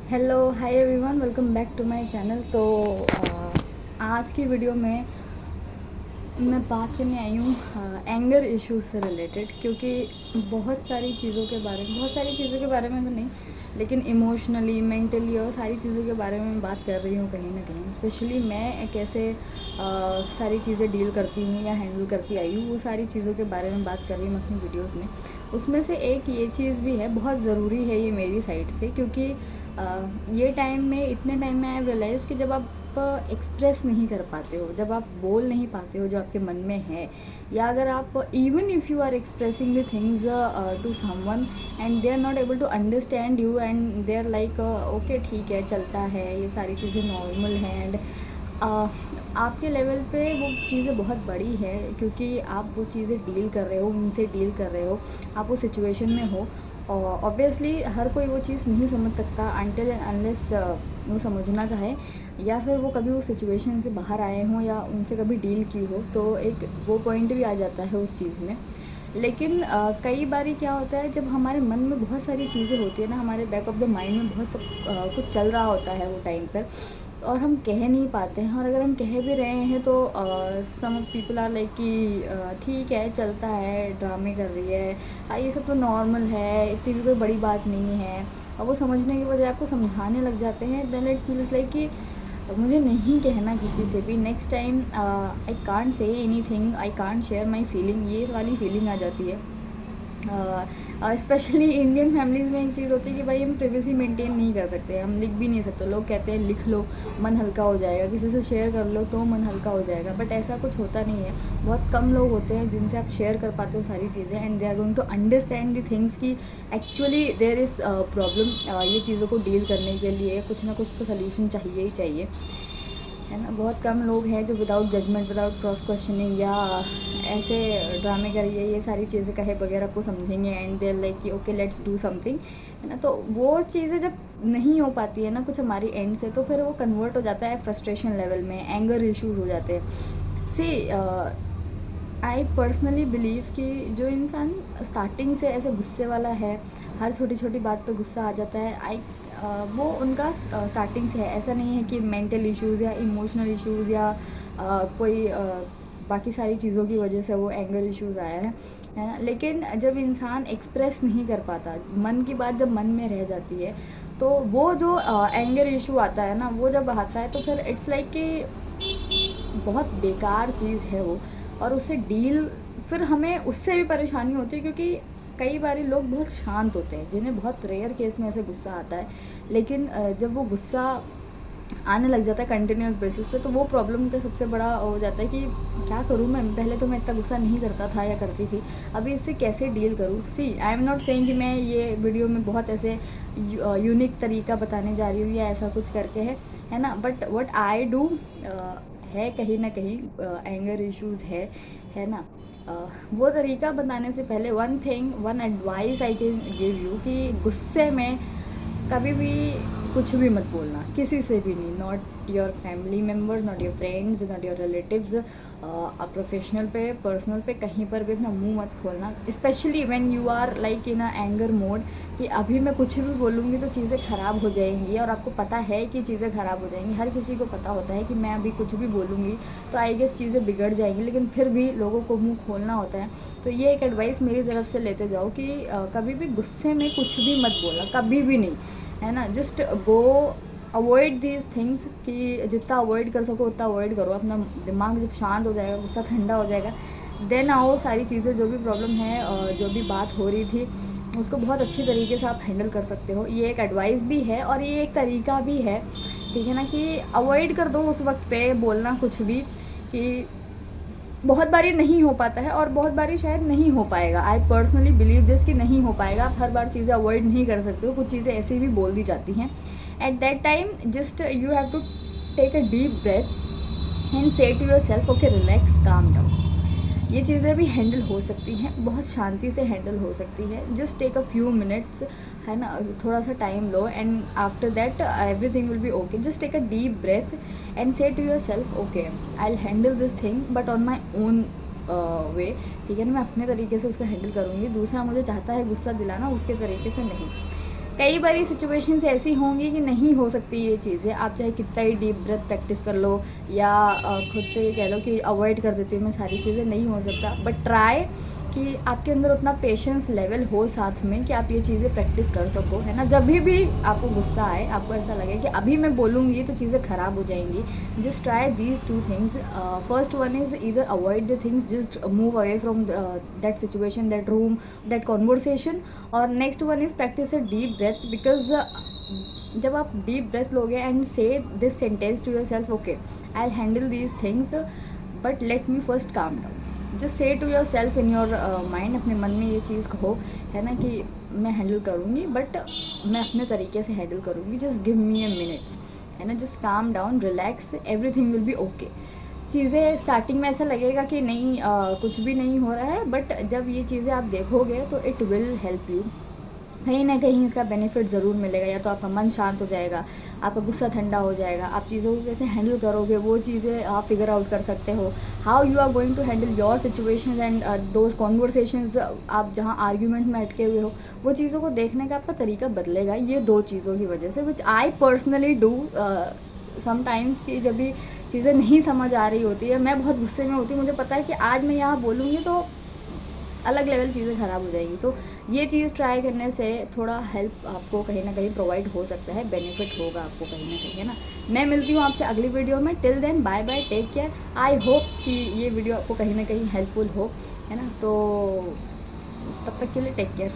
Hello hi everyone, welcome back to my channel. तो आज की वीडियो में मैं बात करने आई हूँ एंगर इश्यूज से रिलेटेड, क्योंकि बहुत सारी चीज़ों के बारे में तो नहीं, लेकिन इमोशनली, मेंटली और सारी चीज़ों के बारे में मैं बात कर रही हूँ कहीं ना कहीं। स्पेशली मैं कैसे सारी चीज़ें डील करती हूँ या हैंडल करती आई हूँ, वो सारी चीज़ों के बारे में बात कर रही हूँ अपनी वीडियोज़ में। उसमें से एक ये चीज़ भी है, बहुत ज़रूरी है ये मेरी साइड से, क्योंकि ये टाइम में, इतने टाइम में आई रियलाइज़ कि जब आप एक्सप्रेस नहीं कर पाते हो, जब आप बोल नहीं पाते हो जो आपके मन में है, या अगर आप even if you are expressing the things to someone and they are not able to understand you and they are like okay ठीक है, चलता है, ये सारी चीज़ें नॉर्मल हैं, एंड आपके लेवल पे वो चीज़ें बहुत बड़ी है, क्योंकि आप वो चीज़ें डील कर रहे हो, उनसे डील कर रहे हो, आप वो सिचुएशन में हो। और ऑब्वियसली हर कोई वो चीज़ नहीं समझ सकता अनटिल एंड अनलेस वो समझना चाहे, या फिर वो कभी उस सिचुएशन से बाहर आए हों या उनसे कभी डील की हो, तो एक वो पॉइंट भी आ जाता है उस चीज़ में। लेकिन कई बारी क्या होता है, जब हमारे मन में बहुत सारी चीज़ें होती है ना, हमारे बैक ऑफ द माइंड में बहुत सब कुछ चल रहा होता है वो टाइम पर, और हम कह नहीं पाते हैं, और अगर हम कह भी रहे हैं तो सम पीपल आर लाइक कि ठीक है, चलता है, ड्रामे कर रही है, ये सब तो नॉर्मल है, इतनी भी कोई बड़ी बात नहीं है। और वो समझने की बजाय आपको समझाने लग जाते हैं। देन इट फील्स लाइक कि मुझे नहीं कहना किसी से भी, next time I can't say any thing, I can't share my feeling, ये वाली फीलिंग आ जाती है। स्पेशली इंडियन फैमिलीज़ में एक चीज़ होती है कि भाई हम प्रिवेसी मेंटेन नहीं कर सकते, हम लिख भी नहीं सकते। लोग कहते हैं लिख लो, मन हल्का हो जाएगा, किसी से शेयर कर लो तो मन हल्का हो जाएगा, बट ऐसा कुछ होता नहीं है। बहुत कम लोग होते हैं जिनसे आप शेयर कर पाते हो सारी चीज़ें, and they are going to understand the things कि एक्चुअली देयर इज़ प्रॉब्लम। ये चीज़ों को डील करने के लिए कुछ ना कुछ तो सोल्यूशन चाहिए ही चाहिए, है ना। बहुत कम लोग हैं जो without judgement, without cross questioning या ऐसे ड्रामे करिए, ये सारी चीज़ें कहे बगैर आपको समझेंगे, एंड देयर लाइक कि ओके लेट्स डू समथिंग, है ना। तो वो चीज़ें जब नहीं हो पाती है ना कुछ हमारी एंड से, तो फिर वो कन्वर्ट हो जाता है फ्रस्ट्रेशन लेवल में, एंगर इश्यूज हो जाते हैं। सी आई पर्सनली बिलीव कि जो इंसान स्टार्टिंग से ऐसे गुस्से वाला है, हर छोटी छोटी बात पे गुस्सा आ जाता है, वो उनका स्टार्टिंग से है। ऐसा नहीं है कि मेंटल इश्यूज़ या इमोशनल इश्यूज़ या कोई बाकी सारी चीज़ों की वजह से वो एंगर इश्यूज़ आया है ना। लेकिन जब इंसान एक्सप्रेस नहीं कर पाता, मन की बात जब मन में रह जाती है, तो वो जो एंगर इशू आता है ना, वो जब आता है तो फिर इट्स लाइक कि बहुत बेकार चीज़ है वो, और उससे डील, फिर हमें उससे भी परेशानी होती है, क्योंकि कई बार लोग बहुत शांत होते हैं जिन्हें बहुत रेयर केस में ऐसे गुस्सा आता है, लेकिन जब वो गुस्सा आने लग जाता है कंटिन्यूस बेसिस पे, तो वो प्रॉब्लम का सबसे बड़ा हो जाता है कि क्या करूँ मैं, पहले तो मैं इतना गुस्सा नहीं करता था या करती थी, अभी इससे कैसे डील करूँ। सी आई एम नॉट सेइंग कि मैं ये वीडियो में बहुत ऐसे यूनिक तरीका बताने जा रही हूँ या ऐसा कुछ करके है ना, बट व्हाट आई डू है कहीं ना कहीं एंगर इश्यूज़ है ना। वो तरीका बताने से पहले one advice I can give you कि गुस्से में कभी भी कुछ भी मत बोलना, किसी से भी नहीं, not your family members, not your friends, not your relatives, professional पे, पर्सनल पे, कहीं पर भी अपना मुंह मत खोलना, specially when you are like in a anger mode, कि अभी मैं कुछ भी बोलूँगी तो चीज़ें ख़राब हो जाएंगी, और आपको पता है कि चीज़ें ख़राब हो जाएंगी। हर किसी को पता होता है कि मैं अभी कुछ भी बोलूँगी तो आई गेस चीज़ें बिगड़ जाएंगी, लेकिन फिर भी लोगों को मुँह खोलना होता है। तो ये एक एडवाइस मेरी तरफ से लेते जाओ कि कभी भी गुस्से में कुछ भी मत बोलना, कभी भी नहीं, है ना। Just go avoid these things, कि जितना अवॉइड कर सको उतना अवॉइड करो। अपना दिमाग जब शांत हो जाएगा, गुस्सा ठंडा हो जाएगा, देन आओ, सारी चीज़ें जो भी प्रॉब्लम है और जो भी बात हो रही थी उसको बहुत अच्छी तरीके से आप हैंडल कर सकते हो। ये एक एडवाइस भी है और ये एक तरीका भी है, ठीक है ना, कि अवॉइड कर दो उस वक्त पे बोलना कुछ भी, कि बहुत बारी नहीं हो पाता है और बहुत बारी शायद नहीं हो पाएगा। आई पर्सनली बिलीव दिस कि नहीं हो पाएगा, आप हर बार चीज़ें अवॉइड नहीं कर सकते हो, कुछ चीज़ें ऐसी भी बोल दी जाती हैं। At that time just you have to take a deep breath and say to yourself okay relax, calm down. ये चीज़ें भी हैंडल हो सकती हैं, बहुत शांति से हैंडल हो सकती है। Just take a few minutes, है ना, थोड़ा सा टाइम लो, and after that everything will be okay. Just take a deep breath and say to yourself okay, I will handle this thing but on my own way, ठीक है ना, मैं अपने तरीके से उसको हैंडल करूँगी। दूसरा मुझे चाहता है गुस्सा दिलाना, उसके तरीके से नहीं, कई बारी सिचुएशंस ऐसी होंगी कि नहीं हो सकती ये चीज़ें, आप चाहे कितना ही डीप ब्रेथ प्रैक्टिस कर लो या खुद से ये कह लो कि अवॉइड कर देती हूँ मैं सारी चीज़ें, नहीं हो सकता, बट ट्राई कि आपके अंदर उतना पेशेंस लेवल हो साथ में कि आप ये चीज़ें प्रैक्टिस कर सको, है ना। जब भी आपको गुस्सा आए, आपको ऐसा लगे कि अभी मैं बोलूँगी तो चीज़ें ख़राब हो जाएंगी, just try these two things. First one is either avoid the things, just move away from that situation, that room, that conversation. और next one is practice a deep breath, because जब आप डीप ब्रेथ लोगे and say this sentence to yourself, okay I will handle these things but let me first calm down. Just say to yourself in your mind, अपने मन में ये चीज़ कहो, है ना, कि मैं हैंडल करूँगी बट मैं अपने तरीके से हैंडल करूँगी, जस्ट गिव मी ए मिनट्स, है ना, just calm down, relax, everything will be okay. चीज़ें स्टार्टिंग में ऐसा लगेगा कि नहीं कुछ भी नहीं हो रहा है, बट जब ये चीज़ें आप देखोगे तो इट विल हेल्प यू, कहीं ना कहीं इसका बेनिफिट ज़रूर मिलेगा। या तो आपका मन शांत हो जाएगा, आपका गुस्सा ठंडा हो जाएगा, आप चीज़ों को कैसे हैंडल करोगे वो चीज़ें आप फिगर आउट कर सकते हो। How you are going to handle your situations and those conversations, आप जहाँ आर्ग्यूमेंट में अटके हुए हो, वो चीज़ों को देखने का आपका तरीका बदलेगा, ये दो चीज़ों की वजह से, विच आई पर्सनली डू समटाइम्स। कि जब भी चीज़ें नहीं समझ आ रही होती है, मैं बहुत गुस्से में होती हूँ, मुझे पता है कि आज मैं यहाँ बोलूँगी तो अलग लेवल चीज़ें ख़राब हो जाएगी, तो ये चीज़ ट्राई करने से थोड़ा हेल्प आपको कहीं ना कहीं प्रोवाइड हो सकता है, बेनिफिट होगा आपको कहीं ना कहीं, है ना। मैं मिलती हूँ आपसे अगली वीडियो में, till then bye bye, take care. I hope कि ये वीडियो आपको कहीं ना कहीं हेल्पफुल हो, है ना, तो तब तक के लिए टेक केयर।